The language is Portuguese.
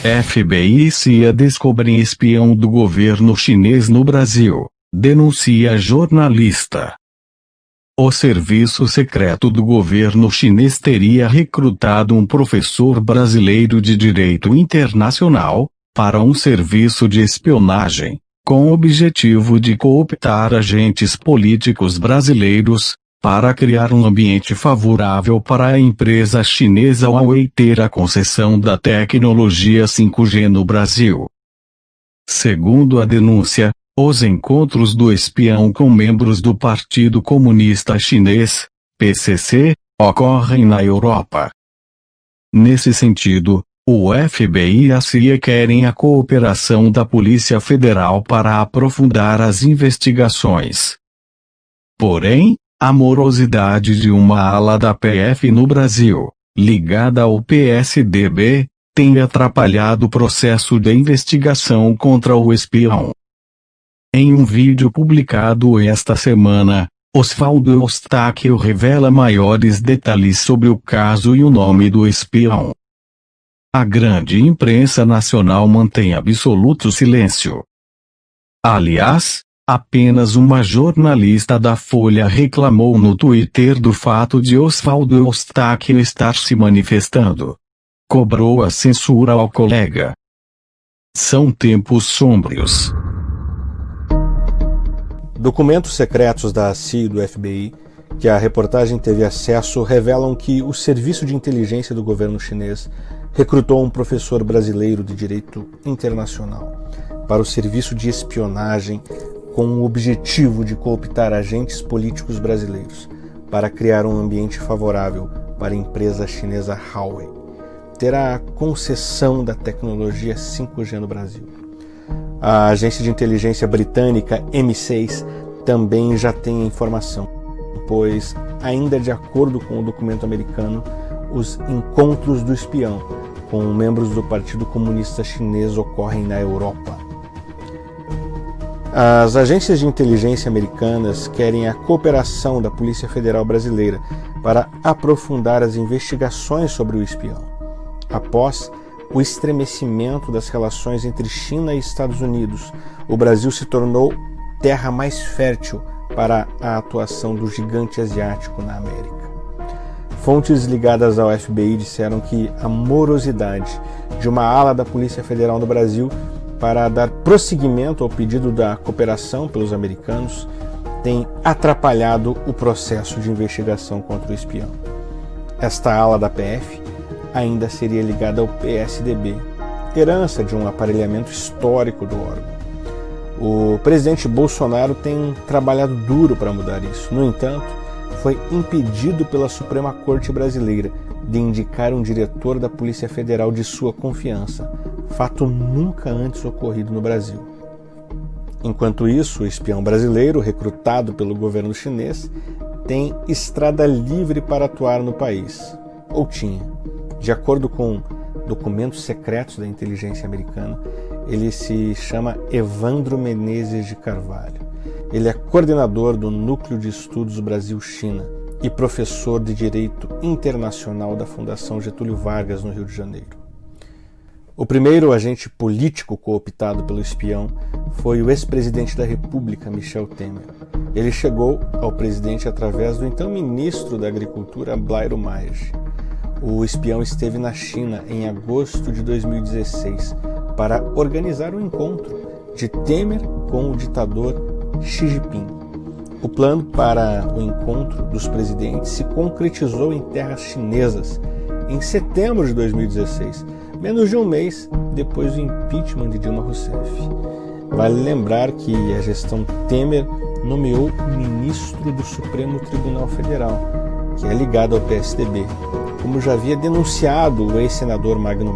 FBI e CIA descobrem espião do governo chinês no Brasil, denuncia jornalista. O serviço secreto do governo chinês teria recrutado um professor brasileiro de direito internacional, para um serviço de espionagem, com o objetivo de cooptar agentes políticos brasileiros, para criar um ambiente favorável para a empresa chinesa Huawei ter a concessão da tecnologia 5G no Brasil. Segundo a denúncia, os encontros do espião com membros do Partido Comunista Chinês, PCC, ocorrem na Europa. Nesse sentido, o FBI e a CIA querem a cooperação da Polícia Federal para aprofundar as investigações. Porém, a morosidade de uma ala da PF no Brasil, ligada ao PSDB, tem atrapalhado o processo de investigação contra o espião. Em um vídeo publicado esta semana, Oswaldo Eustáquio revela maiores detalhes sobre o caso e o nome do espião. A grande imprensa nacional mantém absoluto silêncio. Aliás, apenas uma jornalista da Folha reclamou no Twitter do fato de Oswaldo Eustáquio estar se manifestando. Cobrou a censura ao colega. São tempos sombrios. Documentos secretos da CIA e do FBI, que a reportagem teve acesso, revelam que o Serviço de Inteligência do governo chinês recrutou um professor brasileiro de direito internacional para o serviço de espionagem com o objetivo de cooptar agentes políticos brasileiros para criar um ambiente favorável para a empresa chinesa Huawei ter a concessão da tecnologia 5G no Brasil. A agência de inteligência britânica M6 também já tem a informação, pois, ainda de acordo com o documento americano, os encontros do espião com membros do Partido Comunista Chinês ocorrem na Europa. As agências de inteligência americanas querem a cooperação da Polícia Federal Brasileira para aprofundar as investigações sobre o espião. Após o estremecimento das relações entre China e Estados Unidos, o Brasil se tornou terra mais fértil para a atuação do gigante asiático na América. Fontes ligadas ao FBI disseram que a morosidade de uma ala da Polícia Federal no Brasil para dar prosseguimento ao pedido da cooperação pelos americanos tem atrapalhado o processo de investigação contra o espião. Esta ala da PF ainda seria ligada ao PSDB, herança de um aparelhamento histórico do órgão. O presidente Bolsonaro tem trabalhado duro para mudar isso. No entanto, foi impedido pela Suprema Corte Brasileira de indicar um diretor da Polícia Federal de sua confiança, fato nunca antes ocorrido no Brasil. Enquanto isso, o espião brasileiro, recrutado pelo governo chinês, tem estrada livre para atuar no país, ou tinha. De acordo com documentos secretos da inteligência americana, ele se chama Evandro Menezes de Carvalho. Ele é coordenador do Núcleo de Estudos Brasil-China e professor de Direito Internacional da Fundação Getúlio Vargas, no Rio de Janeiro. O primeiro agente político cooptado pelo espião foi o ex-presidente da República, Michel Temer. Ele chegou ao presidente através do então ministro da Agricultura, Blairo Maggi. O espião esteve na China em agosto de 2016 para organizar um encontro de Temer com o ditador Xi Jinping. O plano para o encontro dos presidentes se concretizou em terras chinesas em setembro de 2016, menos de um mês depois do impeachment de Dilma Rousseff. Vale lembrar que a gestão Temer nomeou o ministro do Supremo Tribunal Federal, que é ligado ao PSDB, como já havia denunciado o ex-senador Magno